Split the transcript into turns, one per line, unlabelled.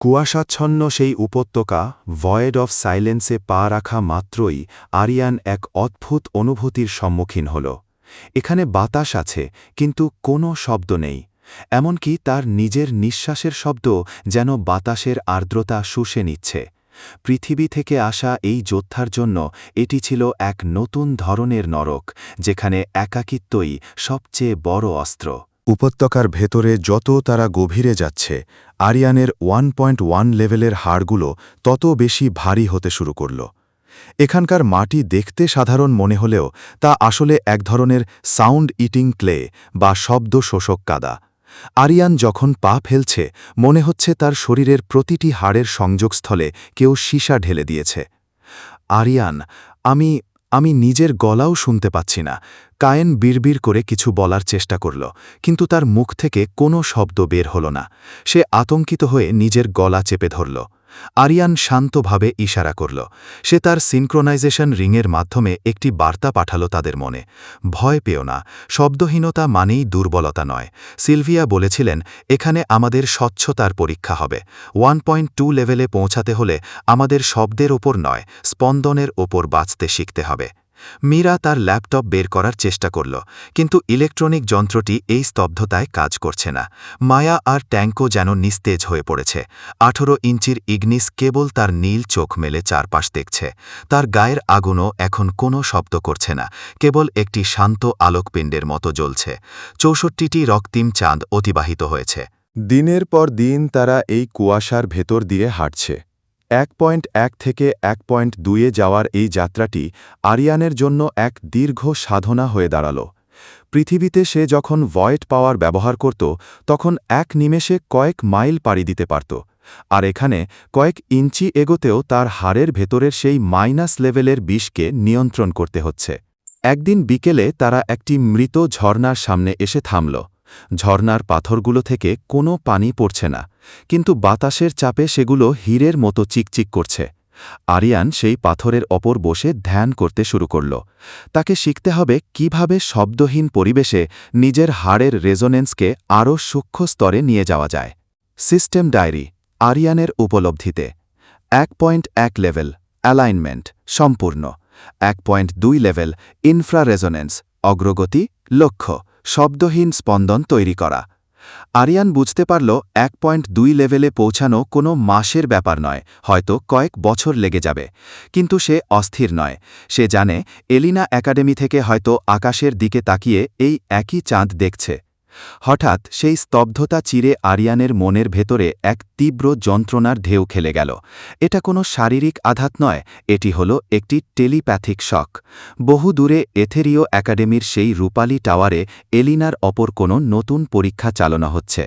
কুয়াশাচ্ছন্ন সেই উপত্যকা void of সাইলেন্সে পা রাখা মাত্রই আরিয়ান এক অদ্ভুত অনুভূতির সম্মুখীন হল। এখানে বাতাস আছে, কিন্তু কোনো শব্দ নেই। এমনকি তার নিজের নিঃশ্বাসের শব্দ যেন বাতাসের আর্দ্রতা শুষে নিচ্ছে। পৃথিবী থেকে আসা এই যোদ্ধার জন্য এটি ছিল এক নতুন ধরনের নরক, যেখানে একাকিত্বই সবচেয়ে বড় অস্ত্র। উপত্যকার ভেতরে যত তারা গভীরে যাচ্ছে, আরিয়ানের 1.1 লেভেলের হাড়গুলো তত বেশি ভারী হতে শুরু করল। এখানকার মাটি দেখতে সাধারণ মনে হলেও তা আসলে এক ধরনের সাউন্ড ইটিং ক্লে বা শব্দ শোষক কাদা। আরিয়ান যখন পা ফেলছে, মনে হচ্ছে তার শরীরের প্রতিটি হাড়ের সংযোগস্থলে কেউ সীসা ঢেলে দিয়েছে। আরিয়ান, আমি নিজের গলাও শুনতে পাচ্ছি না। কায়েন বিড়বিড় করে কিছু বলার চেষ্টা করল, কিন্তু তার মুখ থেকে কোনো শব্দ বের হল না। সে আতঙ্কিত হয়ে নিজের গলা চেপে ধরল। আরিয়ান শান্তভাবে ইশারা করল। সে তার সিনক্রোনাইজেশন রিংয়ের মাধ্যমে একটি বার্তা পাঠাল তাদের মনে। ভয় পেও না, শব্দহীনতা মানেই দুর্বলতা নয়। সিলভিয়া বলেছিলেন, এখানে আমাদের স্বচ্ছতার পরীক্ষা হবে। 1.2 লেভেলে পৌঁছাতে হলে আমাদের শব্দের ওপর নয়, স্পন্দনের ওপর বাঁচতে শিখতে হবে। মীরা তার ল্যাপটপ বের করার চেষ্টা করল, কিন্তু ইলেকট্রনিক যন্ত্রটি এই স্তব্ধতায় কাজ করছে না। মায়া আর ট্যাঙ্কও যেন নিস্তেজ হয়ে পড়েছে। 18 ইঞ্চির ইগনিস কেবল তার নীল চোখ মেলে চারপাশ দেখছে। তার গায়ের আগুনও এখন কোনো শব্দ করছে না, কেবল একটি শান্ত আলোকপিণ্ডের মতো জ্বলছে। 64টি রক্তিম চাঁদ অতিবাহিত হয়েছে। দিনের পর দিন তারা এই কুয়াশার ভেতর দিয়ে হাঁটছে। 1.1 থেকে 1.2-এ যাওয়ার এই যাত্রাটি আরিয়ানের জন্য এক দীর্ঘ সাধনা হয়ে দাঁড়াল। পৃথিবীতে সে যখন ভয়েড পাওয়ার ব্যবহার করত, তখন এক নিমেষে কয়েক মাইল পাড়ি দিতে পারত। আর এখানে কয়েক ইঞ্চি এগোতেও তার হাড়ের ভেতরের সেই মাইনাস লেভেলের বিষকে নিয়ন্ত্রণ করতে হচ্ছে। একদিন বিকেলে তারা একটি মৃত ঝর্ণার সামনে এসে থামল। ঝর্ণার পাথরগুলো থেকে কোনো পানি পড়ছে না, কিন্তু বাতাসের চাপে সেগুলো হীরের মতো চিকচিক করছে। আরিয়ান সেই পাথরের ওপর বসে ধ্যান করতে শুরু করল। তাকে শিখতে হবে কিভাবে শব্দহীন পরিবেশে নিজের হাড়ের রেজোনেন্সকে আরও সূক্ষ্ম স্তরে নিয়ে যাওয়া যায়। সিস্টেম ডায়েরি আরিয়ানের উপলব্ধিতে 1.1 লেভেল অ্যালাইনমেন্ট সম্পূর্ণ। 1.2 লেভেল ইনফ্রা রেজোনেন্স অগ্রগতি লক্ষ্য শব্দহীন স্পন্দন তৈরি করা। আরিয়ান বুঝতে পারল 1.2 লেভেলে পৌঁছানো কোনো মাসের ব্যাপার নয়, হয়তো কয়েক বছর লেগে যাবে। কিন্তু সে অস্থির নয়। সে জানে এলিনা একাডেমি থেকে হয়তো আকাশের দিকে তাকিয়ে এই একই চাঁদ দেখছে। হঠাৎ সেই স্তব্ধতা চিরে আরিয়ানের মনের ভেতরে এক তীব্র যন্ত্রণার ঢেউ খেলে গেল। এটা কোনো শারীরিক আঘাত নয়, এটি হলো একটি টেলিপ্যাথিক শক। বহু দূরে এথেরিও একাডেমির সেই রূপালী টাওয়ারে এলিনার অপর কোনো নতুন পরীক্ষা চালানো হচ্ছে।